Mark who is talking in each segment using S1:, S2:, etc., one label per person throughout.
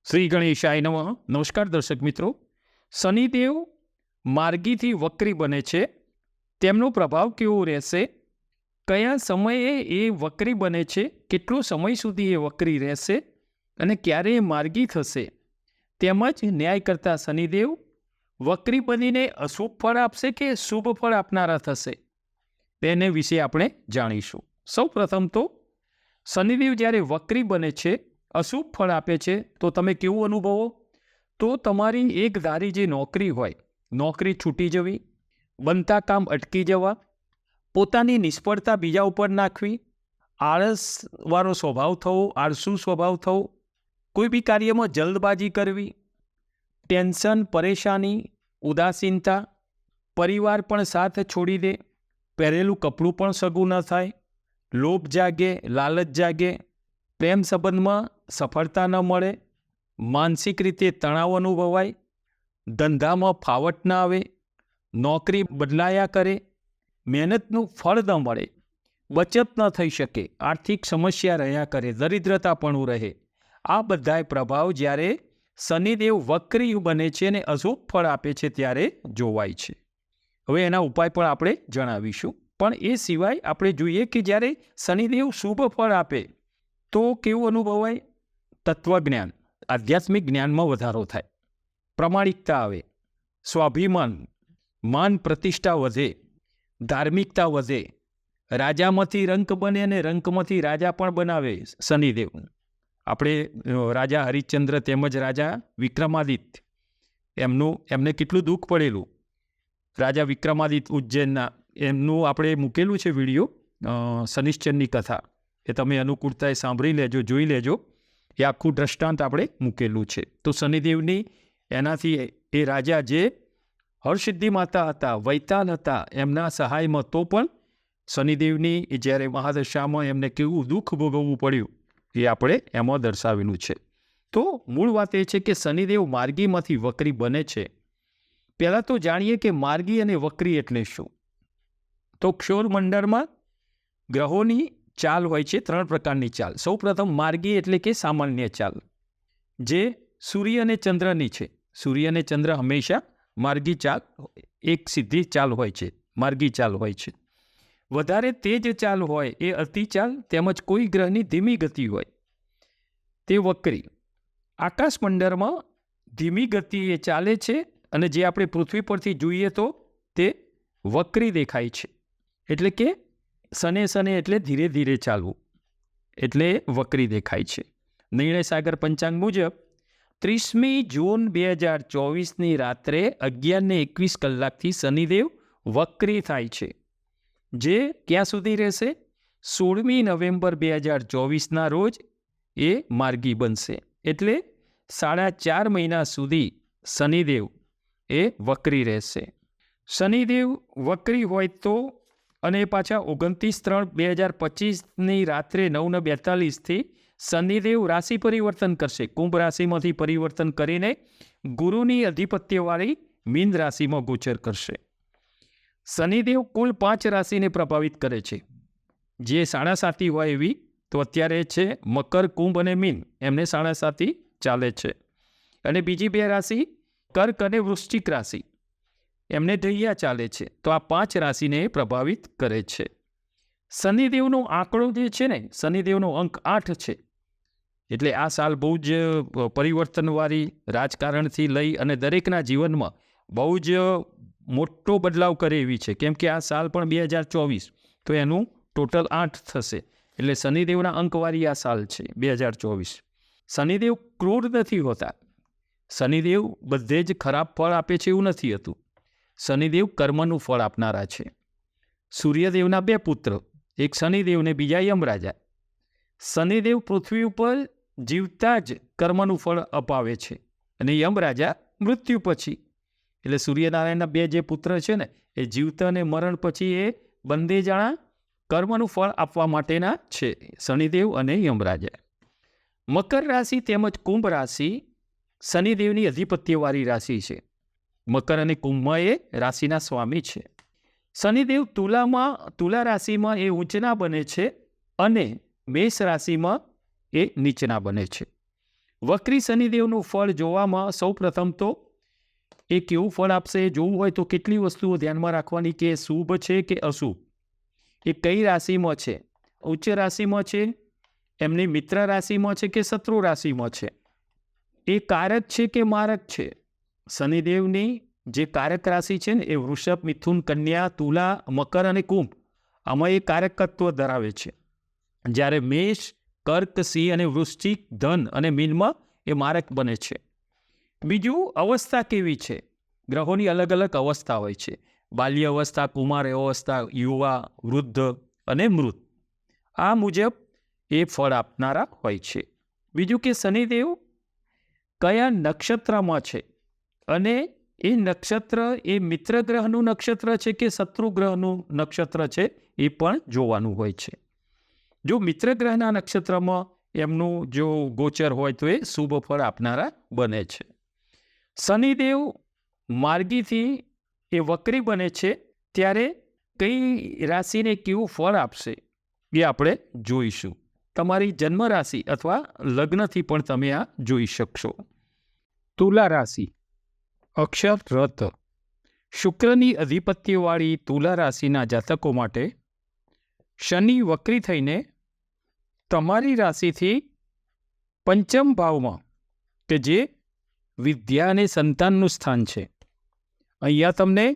S1: શ્રી ગણેશાય નમઃ. નમસ્કાર દર્શક મિત્રો. શનિદેવ માર્ગીથી વક્રી બને છે. તેમનો પ્રભાવ કેવો રહેશે? કયા સમયે એ વક્રી બને છે? કેટલો સમય સુધી એ વક્રી રહેશે? અને ક્યારે એ માર્ગી થશે? તેમજ ન્યાય કરતા શનિદેવ વક્રી બનીને અશુભ ફળ આપશે કે શુભ ફળ આપનારા થશે? તેને વિશે આપણે જાણીશું. સૌ પ્રથમ તો શનિદેવ જ્યારે વક્રી બને છે, અશુભ ફળ આપે છે, તો તમે કેવું અનુભવો? તો તમારી એક ધારી જે નોકરી હોય, નોકરી છૂટી જવી, બનતા કામ અટકી જવા, પોતાની નિષ્ફળતા બીજા ઉપર નાખવી, આળસવાળો સ્વભાવ થવો, આળસુ સ્વભાવ થવો, કોઈ બી કાર્યમાં જલ્દબાજી કરવી, ટેન્શન, પરેશાની, ઉદાસીનતા, પરિવાર પણ સાથ છોડી દે, પહેરેલું કપડું પણ સગું ન થાય, લોભ જાગે, લાલચ જાગે, પ્રેમ સંબંધમાં સફળતા ન મળે, માનસિક રીતે તણાવ અનુભવાય, ધંધામાં ફાવટ ન આવે, નોકરી બદલાયા કરે, મહેનતનું ફળ ન મળે, બચત ન થઈ શકે, આર્થિક સમસ્યા રહ્યા કરે, દરિદ્રતા પણ રહે. આ બધાય પ્રભાવ જ્યારે શનિદેવ વક્રી બને છે અને અશુભ ફળ આપે છે ત્યારે જોવાય છે. હવે એના ઉપાય પણ આપણે જણાવીશું. પણ એ સિવાય આપણે જોઈએ કે જ્યારે શનિદેવ શુભ ફળ આપે તો કેવું અનુભવાય? તત્વજ્ઞાન, આધ્યાત્મિક જ્ઞાનમાં વધારો થાય, પ્રમાણિકતા આવે, સ્વાભિમાન, માન પ્રતિષ્ઠા વધે, ધાર્મિકતા વધે, રાજામાંથી રંક બને અને રંકમાંથી રાજા પણ બનાવે શનિદેવ. આપણે રાજા હરિશ્ચંદ્ર તેમજ રાજા વિક્રમાદિત્ય, એમને કેટલું દુઃખ પડેલું. રાજા વિક્રમાદિત્ય ઉજ્જૈનના, એમનું આપણે મૂકેલું છે વિડીયો, શનિશ્ચરની કથા. એ તમે અનુકૂળતાએ સાંભળી લેજો, જોઈ લેજો. એ આખું દ્રષ્ટાંત આપણે મૂકેલું છે. તો શનિદેવની એનાથી એ રાજા જે હરસિદ્ધિ માતા હતા, વૈતાલ હતા, એમના સહાયમાં તો પણ શનિદેવની જ્યારે મહાદશામાં એમને કેવું દુઃખ ભોગવવું પડ્યું એ આપણે એમાં દર્શાવેલું છે. તો મૂળ વાત એ છે કે શનિદેવ માર્ગીમાંથી વક્રી બને છે. પહેલાં તો જાણીએ કે માર્ગી અને વક્રી એટલે શું. તો ક્ષોરમંડળમાં ગ્રહોની ચાલ હોય છે, 3 પ્રકારની ચાલ. સૌ પ્રથમ માર્ગી એટલે કે સામાન્ય ચાલ, જે સૂર્ય અને ચંદ્રની છે. સૂર્ય અને ચંદ્ર હંમેશા માર્ગી ચાલ, એક સીધી ચાલ હોય છે, માર્ગી ચાલ હોય છે. વધારે તેજ ચાલ હોય એ અતિચાલ, તેમજ કોઈ ગ્રહની ધીમી ગતિ હોય તે વક્રી. આકાશમંડળમાં ધીમી ગતિએ ચાલે છે અને જે આપણે પૃથ્વી પરથી જોઈએ તો તે વક્રી દેખાય છે. એટલે કે સને એટલે ધીરે ધીરે ચાલવું, એટલે વક્રી દેખાય છે. નિર્ણય સાગર પંચાંગ મુજબ 30મી જૂન 2024ની રાત્રે 11:21 કલાકથી શનિદેવ વક્રી થાય છે, જે ક્યાં સુધી રહેશે? 16મી નવેમ્બર 2024ના રોજ એ માર્ગી બનશે. એટલે 4.5 મહિના સુધી શનિદેવ એ વક્રી રહેશે. શનિદેવ વક્રી હોય તો અને પાછા 29/3/2025ની રાત્રે 9:42થી શનિદેવ રાશિ પરિવર્તન કરશે. કુંભ રાશિમાંથી પરિવર્તન કરીને ગુરુની અધિપત્યવાળી મીન રાશિમાં ગોચર કરશે. શનિદેવ કુલ 5 રાશિને પ્રભાવિત કરે છે. જે સાડાસાતી હોય એવી તો અત્યારે છે મકર, કુંભ અને મીન, એમને સાડાસાતી ચાલે છે. અને બીજી 2 રાશિ કર્ક અને વૃશ્ચિક રાશિ, એમને ઢૈયા ચાલે છે. તો આ 5 રાશિને પ્રભાવિત કરે છે. શનિદેવનો આંકડો જે છે ને, શનિદેવનો અંક 8 છે. એટલે આ સાલ બહુ જ પરિવર્તનવાળી, રાજકારણથી લઈ અને દરેકના જીવનમાં બહુ જ મોટો બદલાવ કરે એવી છે. કેમ કે આ સાલ પણ 2024, તો એનું ટોટલ 8 થશે. એટલે શનિદેવના અંકવાળી આ સાલ છે 2024. શનિદેવ ક્રૂર નથી હોતા. શનિદેવ બધે જ ખરાબ ફળ આપે છે એવું નથી હતું. શનિદેવ કર્મનું ફળ આપનારા છે. સૂર્યદેવના 2 પુત્ર, એક શનિદેવ ને બીજા યમરાજા. શનિદેવ પૃથ્વી ઉપર જીવતા જ કર્મનું ફળ અપાવે છે અને યમરાજા મૃત્યુ પછી. એટલે સૂર્યનારાયણના 2 જે પુત્ર છે ને, એ જીવતા અને મરણ પછી એ બંને જણા કર્મનું ફળ આપવા માટેના છે, શનિદેવ અને યમરાજા. મકર રાશિ તેમજ કુંભ રાશિ શનિદેવની અધિપત્યવાળી રાશિ છે. મકર અને કુંભમાં એ રાશિના સ્વામી છે. શનિદેવ તુલા રાશિમાં એ ઊંચના બને છે અને મેષ રાશિમાં એ નીચના બને છે. વક્રી શનિદેવનું ફળ જોવામાં સૌ પ્રથમ તો એ કેવું ફળ આપશે જોવું હોય તો કેટલી વસ્તુઓ ધ્યાનમાં રાખવાની કે શુભ છે કે અશુભ, એ કઈ રાશિમાં છે, ઉચ્ચ રાશિમાં છે, એમની મિત્ર રાશિમાં છે કે શત્રુ રાશિમાં છે, એ કારક છે કે મારક છે. શનિદેવની જે કારક રાશિ છે ને એ વૃષભ, મિથુન, કન્યા, તુલા, મકર અને કુંભ, આમાં એ કારકત્વ ધરાવે છે. જ્યારે મેષ, કર્ક, સિંહ અને વૃશ્ચિક, ધન અને મીનમાં એ મારક બને છે. બીજું, અવસ્થા કેવી છે? ગ્રહોની અલગ અલગ અવસ્થા હોય છે. બાલ્ય અવસ્થા, કુમાર અવસ્થા, યુવા, વૃદ્ધ અને મૃત. આ મુજબ એ ફળ આપનારા હોય છે. બીજું કે શનિદેવ કયા નક્ષત્રમાં છે અને એ નક્ષત્ર એ મિત્ર ગ્રહનું નક્ષત્ર છે કે શત્રુ ગ્રહનું નક્ષત્ર છે એ પણ જોવાનું હોય છે. જો મિત્ર ગ્રહના નક્ષત્રમાં એમનું જો ગોચર હોય તો એ શુભ ફળ આપનારા બને છે. શનિદેવ માર્ગીથી એ વક્રી બને છે ત્યારે કઈ રાશિને કેવું ફળ આપશે એ આપણે જોઈશું. તમારી જન્મ રાશિ અથવા લગ્નથી પણ તમે આ જોઈ શકશો. તુલા રાશિ, અક્ષર રત. શુક્રની અધિપત્યવાળી તુલા રાશિના જાતકો માટે શનિ વક્રી થઈને તમારી રાશિથી પંચમ ભાવમાં કે જે વિદ્યા અને સંતાનનું સ્થાન છે, અહીંયા તમને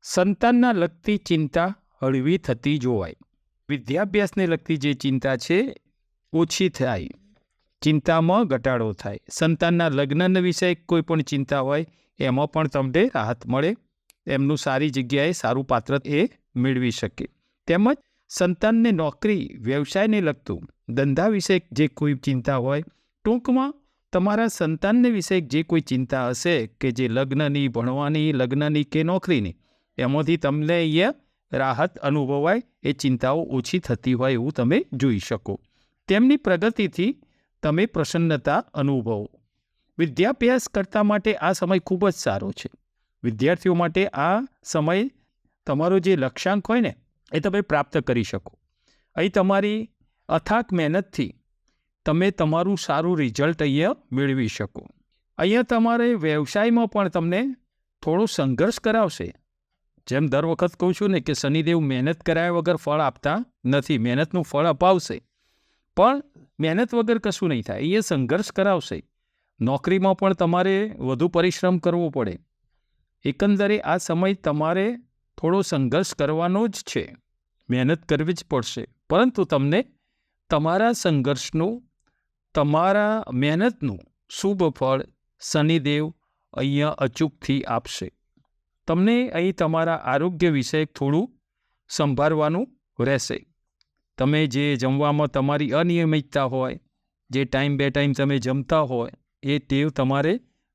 S1: સંતાનના લગતી ચિંતા હળવી થતી જોવાય. વિદ્યાભ્યાસને લગતી જે ચિંતા છે ઓછી થાય, ચિંતામાં ઘટાડો થાય. સંતાનના લગ્ન વિશે કોઈ પણ ચિંતા હોય એમાં પણ તમને રાહત મળે, એમનું સારી જગ્યાએ સારું પાત્ર એ મેળવી શકે. તેમજ સંતાનને નોકરી, વ્યવસાયને લગતું, ધંધા વિશે જે કોઈ ચિંતા હોય, ટૂંકમાં તમારા સંતાનને વિશે જે કોઈ ચિંતા હશે કે જે લગ્નની, ભણવાની, લગ્નની કે નોકરીની, એમાંથી તમને અહીંયા રાહત અનુભવાય, એ ચિંતાઓ ઓછી થતી હોય એવું તમે જોઈ શકો. તેમની પ્રગતિથી તમે પ્રસન્નતા અનુભવો. વિદ્યાભ્યાસ કરતા માટે આ સમય ખૂબ જ સારો છે. વિદ્યાર્થીઓ માટે આ સમય તમારો જે લક્ષ્યાંક હોય ને એ તમે પ્રાપ્ત કરી શકો. અહીં તમારી અથાક મહેનતથી તમે તમારું સારું રિઝલ્ટ અહીંયા મેળવી શકો. અહીંયા તમારે વ્યવસાયમાં પણ તમને થોડો સંઘર્ષ કરાવશે. જેમ દર વખત કહું છું ને કે શનિદેવ મહેનત કરાયા વગર ફળ આપતા નથી, મહેનતનું ફળ અપાવશે પણ મહેનત વગર કશું નહીં થાય, એ સંઘર્ષ કરાવશે. નોકરીમાં પણ તમારે વધુ પરિશ્રમ કરવો પડે. એકંદરે આ સમય તમારે થોડો સંઘર્ષ કરવાનો જ છે, મહેનત કરવી જ પડશે, પરંતુ તમને તમારા સંઘર્ષનું, તમારા મહેનતનું શુભ ફળ શનિદેવ અહીંયા અચૂકથી આપશે. તમને અહીં તમારા આરોગ્ય વિશે થોડું સંભાળવાનું રહેશે. તમે જે જમવામાં તમારી અનિયમિતતા હોય, જે ટાઈમ બે ટાઈમ તમે જમતા હોય, એ ટેવ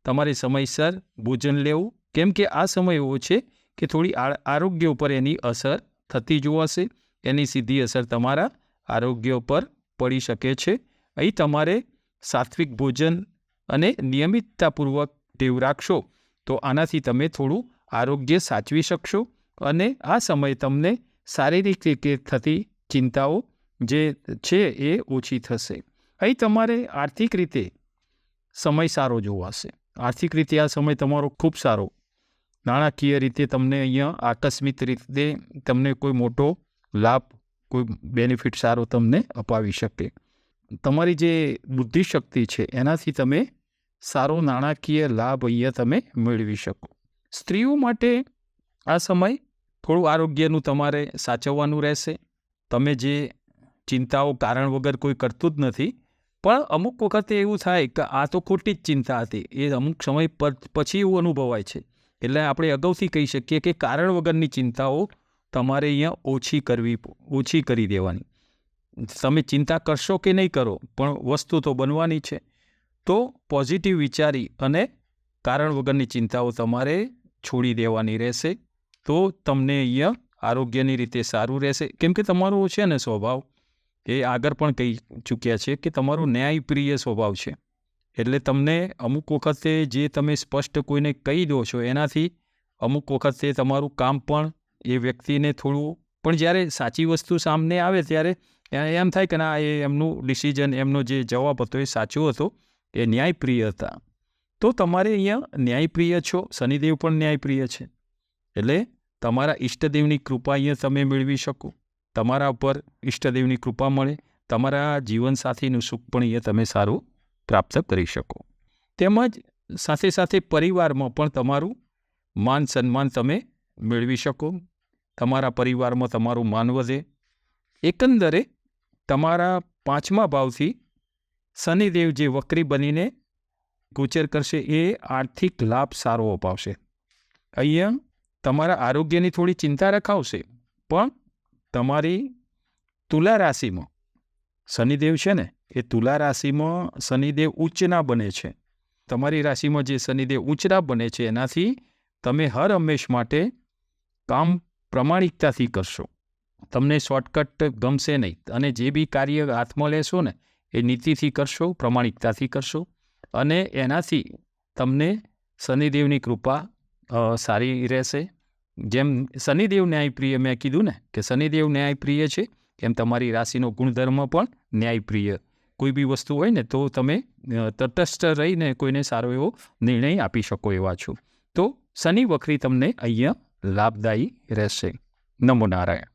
S1: તમારે સમયસર ભોજન લેવું, કેમ કે આ સમય એવો છે કે થોડી આરોગ્ય ઉપર એની અસર થતી જોવાશે. એની સીધી અસર તમારા આરોગ્ય ઉપર પડી શકે છે. અહીં તમારે સાત્વિક ભોજન અને નિયમિતતાપૂર્વક ટેવ રાખશો તો આનાથી તમે થોડું આરોગ્ય સાચવી શકશો અને આ સમય તમને શારીરિક રીતે થતી ચિંતાઓ જે છે એ ઓછી થશે. અહીં તમારે આર્થિક રીતે સમય સારો જોવાશે. આર્થિક રીતે આ સમય તમારો ખૂબ સારો, નાણાકીય રીતે તમને અહીંયા આકસ્મિક રીતે તમને કોઈ મોટો લાભ, કોઈ બેનિફિટ સારો તમને અપાવી શકે. તમારી જે બુદ્ધિશક્તિ છે એનાથી તમે સારો નાણાકીય લાભ અહીંયા તમે મેળવી શકો. સ્ત્રીઓ માટે આ સમય થોડું આરોગ્યનું તમારે સાચવવાનું રહેશે. તમે જે ચિંતાઓ કારણ વગર કોઈ કરતું જ નથી, પણ અમુક વખતે એવું થાય કે આ તો ખોટી જ ચિંતા હતી, એ અમુક સમય પછી એવું અનુભવાય છે. એટલે આપણે અગાઉથી કહી શકીએ કે કારણ વગરની ચિંતાઓ તમારે અહીંયા ઓછી કરી દેવાની. તમે ચિંતા કરશો કે નહીં કરો પણ વસ્તુ તો બનવાની છે. તો પોઝિટિવ વિચારી અને કારણ વગરની ચિંતાઓ તમારે છોડી દેવાની રહેશે. તો તમને અહીંયા આરોગ્યની રીતે સારું રહેશે. કેમ કે તમારો છે ને સ્વભાવ, એ આગળ પણ કહી ચૂક્યા છે કે તમારો ન્યાયપ્રિય સ્વભાવ છે. એટલે તમને અમુક વખતે જે તમે સ્પષ્ટ કોઈને કહી દો છો એનાથી અમુક વખતે તમારું કામ પણ એ વ્યક્તિને થોડું, પણ જ્યારે સાચી વસ્તુ સામે આવે ત્યારે એમ થાય કે ના, એ એમનું ડિસિઝન, એમનો જે જવાબ હતો એ સાચો હતો, એ ન્યાયપ્રિય હતા. તો તમારે અહીંયા ન્યાયપ્રિય છો, શનિદેવ પણ ન્યાયપ્રિય છે, એટલે તમારા ઈષ્ટદેવની કૃપા અહીંયા તમે મેળવી શકો, તમારા ઉપર ઈષ્ટદેવની કૃપા મળે, તમારા જીવનસાથીનું સુખ પણ અહીંયા તમે સારું પ્રાપ્ત કરી શકો. તેમજ સાથે સાથે પરિવારમાં પણ તમારું માન સન્માન તમે મેળવી શકો, તમારા પરિવારમાં તમારું માન વધે. એકંદરે તમારા 5મા ભાવથી શનિદેવ જે વક્રી બનીને ગોચર કરશે એ આર્થિક લાભ સારો અપાવશે. અહીંયા તમારા આરોગ્યની થોડી ચિંતા રખાવશે, પણ તમારી તુલા રાશિમાં શનિદેવ છે ને એ તુલા રાશિમાં શનિદેવ ઉચ્ચના બને છે. તમારી રાશિમાં જે શનિદેવ ઉચ્ચના બને છે એનાથી તમે હર હંમેશ માટે કામ પ્રમાણિકતાથી કરશો, તમને શોર્ટકટ ગમશે નહીં, અને જે બી કાર્ય હાથમાં લેશો ને એ નીતિથી કરશો, પ્રમાણિકતાથી કરશો, અને એનાથી તમને શનિદેવની કૃપા સારી રહેશે. જેમ શનિદેવ ન્યાયપ્રિય મેં કીધું ને કે શનિદેવ ન્યાયપ્રિય છે, એમ તમારી રાશિનો ગુણધર્મ પણ ન્યાયપ્રિય. કોઈ બી વસ્તુ હોય ને તો તમે તટસ્થ રહીને કોઈને સારો એવો નિર્ણય આપી શકો એવા છો. તો શનિ વક્રી તમને અહીંયા લાભદાયી રહેશે. નમો નારાયણ.